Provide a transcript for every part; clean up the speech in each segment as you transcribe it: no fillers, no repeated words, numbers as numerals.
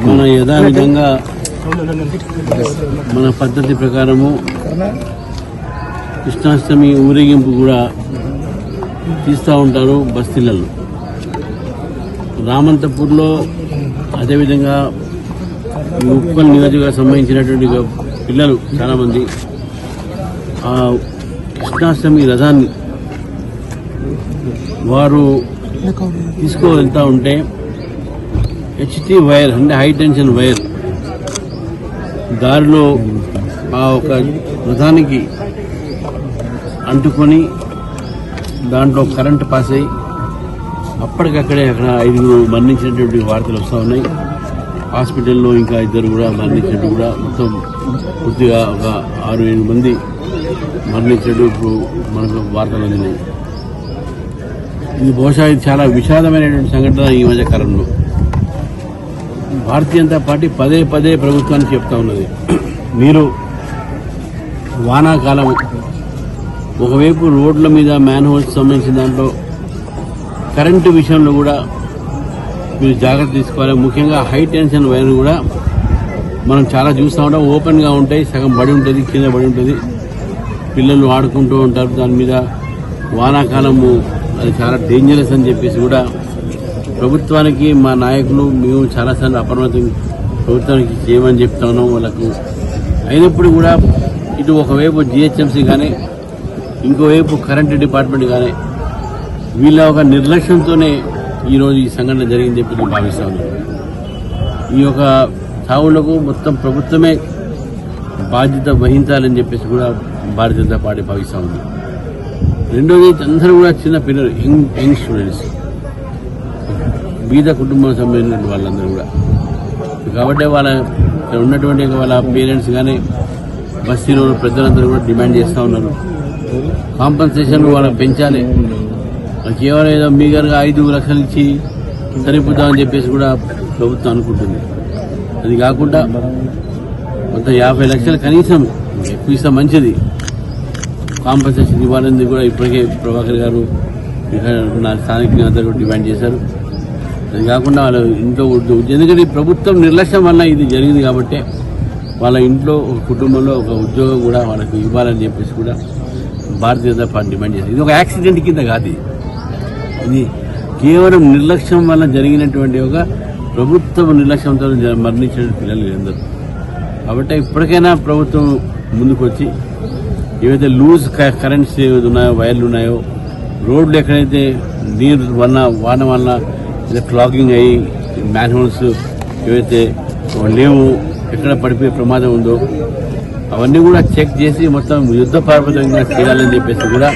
మన యథావిధంగా మన పద్ధతి ప్రకారము కృష్ణాష్టమి ఊరేగింపు కూడా తీస్తూ ఉంటారు బస్తీలలో. రామంతపూర్లో అదేవిధంగా ఉప్పల్ నియోజకవర్గానికి సంబంధించినటువంటి పిల్లలు చాలామంది ఆ కృష్ణాష్టమి రథాన్ని వారు తీసుకువెళ్తూ ఉంటే హెచ్టీ వైర్ అంటే హై టెన్షన్ వైర్ దారిలో ఆ ఒక రథానికి అంటుకొని దాంట్లో కరెంటు పాస్ అయ్యి అప్పటికక్కడే అక్కడ 5 మరణించినటువంటి వార్తలు వస్తూ ఉన్నాయి. హాస్పిటల్లో ఇంకా 2 కూడా మరణించినట్టు కూడా మొత్తం పూర్తిగా ఒక 6-7 మంది మరణించినట్టు ఇప్పుడు మనకు వార్తలు అందినాయి. ఇది బహుశా ఇది చాలా విషాదమైనటువంటి సంఘటన ఈ మధ్య కాలంలో. భారతీయ జనతా పార్టీ పదే పదే ప్రభుత్వానికి చెప్తా ఉన్నది, మీరు వానాకాలం ఒకవైపు రోడ్ల మీద మ్యాన్ హోల్స్ సంబంధించిన దాంట్లో కరెంటు విషయంలో కూడా మీరు జాగ్రత్త తీసుకోవాలి. ముఖ్యంగా హై టెన్షన్ వైర్ కూడా మనం చాలా చూస్తూ ఉంటాం, ఓపెన్గా ఉంటాయి, సగం బడి ఉంటుంది, కింద బడి ఉంటుంది, పిల్లలు ఆడుకుంటూ ఉంటారు దాని మీద. వానాకాలము అది చాలా డేంజరస్ అని చెప్పేసి కూడా ప్రభుత్వానికి మా నాయకులు మేము చాలాసార్లు అప్రమత్తం ప్రభుత్వానికి చేయమని చెప్తా ఉన్నాం వాళ్ళకు. అయినప్పుడు కూడా ఇటు ఒకవైపు జిహెచ్ఎంసీ కానీ ఇంకోవైపు కరెంటు డిపార్ట్మెంట్ కానీ వీళ్ళ ఒక నిర్లక్ష్యంతోనే ఈరోజు ఈ సంఘటన జరిగింది చెప్పి నేను భావిస్తా ఉన్నాను. ఈ యొక్క చావులకు మొత్తం ప్రభుత్వమే బాధ్యత వహించాలని చెప్పేసి కూడా భారతీయ జనతా పార్టీ భావిస్తా ఉంది. రెండోది అందరూ కూడా చిన్న పిల్లలు, యంగ్ స్టూడెంట్స్, బీద కుటుంబానికి సంబంధించిన వాళ్ళందరూ కూడా. కాబట్టి వాళ్ళ ఉన్నటువంటి వాళ్ళ పేరెంట్స్ కానీ బస్తీలో పెద్దలందరూ కూడా డిమాండ్ చేస్తూ ఉన్నారు, కాంపన్సేషన్ వాళ్ళకి పెంచాలి. కేవలం ఏదో మీగర్గా 5 లక్షలు ఇచ్చి సరిపోతామని చెప్పేసి కూడా ప్రభుత్వం అనుకుంటుంది. అది కాకుండా మొత్తం 50 లక్షలు కనీసం ఎక్కువ ఇస్తే మంచిది, కాంపన్సేషన్ ఇవ్వాలని కూడా ఇప్పటికే ప్రభాకర్ గారు నా స్థానిక అందరూ డిమాండ్ చేశారు. అది కాకుండా వాళ్ళ ఇంట్లో ఎందుకంటే ప్రభుత్వం నిర్లక్ష్యం వల్ల ఇది జరిగింది కాబట్టి వాళ్ళ ఇంట్లో ఒక కుటుంబంలో ఒక ఉద్యోగం కూడా వాళ్ళకి ఇవ్వాలని చెప్పేసి కూడా భారతీయ జనతా పార్టీ డిమాండ్ చేసింది. ఇది ఒక యాక్సిడెంట్ కింద కాదు, ఇది కేవలం నిర్లక్ష్యం వల్ల జరిగినటువంటి ఒక ప్రభుత్వం నిర్లక్ష్యంతో మరణించిన పిల్లలు అందరూ. కాబట్టి ఇప్పటికైనా ప్రభుత్వం ముందుకు వచ్చి ఏవైతే లూజ్ కరెంట్స్ ఏవైతే ఉన్నాయో, వైర్లు ఉన్నాయో, రోడ్లు ఎక్కడైతే నీరు వల్ల వాన వల్ల క్లాగింగ్ అయ్యి మ్యాన్హోల్స్ ఏవైతే లేవు, ఎక్కడ పడిపోయే ప్రమాదం ఉందో అవన్నీ కూడా చెక్ చేసి మొత్తం యుద్ధ ప్రాతిపదికగా చేయాలని చెప్పేసి కూడా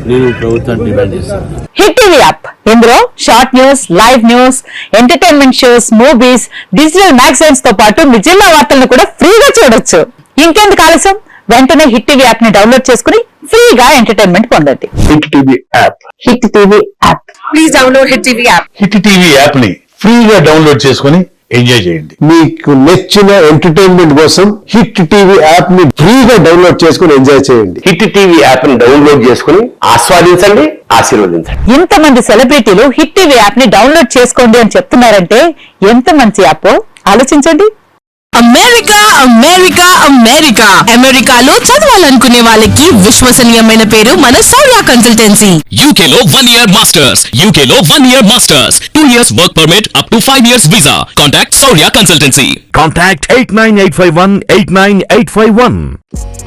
నేను ప్రభుత్వాన్ని డిమాండ్ చేస్తాను. హిట్ టీవీ యాప్, ఇందులో short news, live news, entertainment shows, movies, digital magazines తో పాటు మీ జిల్లా వార్తలను కూడా ఫ్రీగా చూడొచ్చు. ఇంకెందుకు ఆలస్యం, వెంటనే హిట్ టీవీ యాప్ ని డౌన్లోడ్ చేసుకుని ఫ్రీగా ఎంటర్టైన్మెంట్ పొందండి. Hit TV app, hit TV app, please download hit TV app. Hit TV app ని ఫ్రీగా డౌన్లోడ్ చేసుకుని ఎంజాయ్ చేయండి. మీకు నచ్చిన ఎంటర్టైన్మెంట్ కోసం హిట్ టీవీ యాప్ ని ఫ్రీగా డౌన్లోడ్ చేసుకుని ఎంజాయ్ చేయండి. హిట్ టీవీ యాప్ ని డౌన్లోడ్ చేసుకుని ఆస్వాదించండి, ఆశీర్వదించండి. ఇంతమంది సెలబ్రిటీలు హిట్ టీవీ యాప్ ని డౌన్లోడ్ చేసుకోండి అని చెప్తున్నారంటే ఎంత మంచి యాప్ ఆలోచించండి. అమెరికా అమెరికా అమెరికా అమెరికాలో చదవాలనుకునే వాళ్ళకి విశ్వసనీయమైన పేరు మన సౌర్య కన్సల్టెన్సీ. UK లో 1 year masters, UK లో 1 year masters, 2 years work permit up to 5 years visa. Contact Saurya Consultancy. Contact 89851 89851.